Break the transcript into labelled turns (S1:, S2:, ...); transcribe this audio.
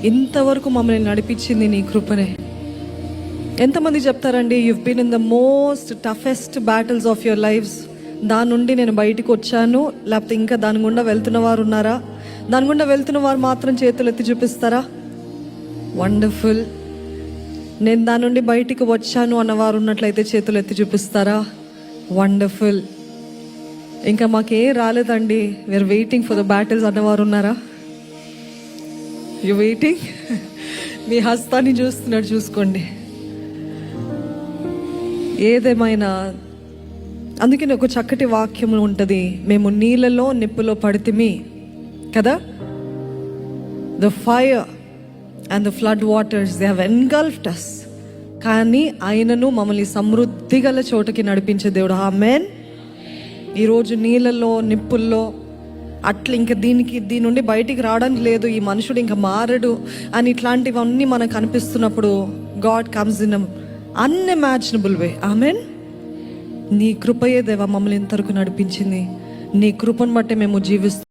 S1: ఇంతవరకు మమ్మల్ని నడిపించింది నీ కృపనే. ఎంతమంది చెప్తారండి, you've been in the most toughest battles of your lives, దాని నుండి నేను బయటికి వచ్చాను, లేకపోతే ఇంకా దాని గుండా వెళ్తున్న వారు ఉన్నారా? దాని గుండా వెళ్తున్న వారు మాత్రం చేతులు ఎత్తి చూపిస్తారా? వండర్ఫుల్. నేను దాని నుండి బయటికి వచ్చాను అన్నవారు ఉన్నట్లయితే చేతులు ఎత్తి చూపిస్తారా? వండర్ఫుల్. ఇంకా మాకే రాలేదండి, we are waiting for the battles అన్నవారు ఉన్నారా? You waiting? మీ హస్తాన్ని చూస్తున్నాడు, చూసుకోండి. ఏదేమైనా అందుకని ఒక చక్కటి వాక్యం ఉంటుంది, మేము నీళ్ళలో నిప్పులో పడితిమి కదా. The fire and the flood waters they have engulfed us, కానీ ఆయనను మమ్మల్ని సమృద్ధి గల చోటకి నడిపించే దేవుడు. ఆమేన్. ఈరోజు నీళ్ళల్లో నిప్పుల్లో అట్లా ఇంకా దీని నుండి బయటికి రావడానికి లేదు, ఈ మనుషుడు ఇంకా మారడు అని ఇట్లాంటివన్నీ మనకు అనిపిస్తున్నప్పుడు గాడ్ కమ్స్ ఇన్ అన్ఇమాజినబుల్ వే. ఆమేన్. నీ కృపయే దేవా మమ్మల్ని ఇంతవరకు నడిపించింది, నీ కృపను బట్టే మేము జీవిస్తాం.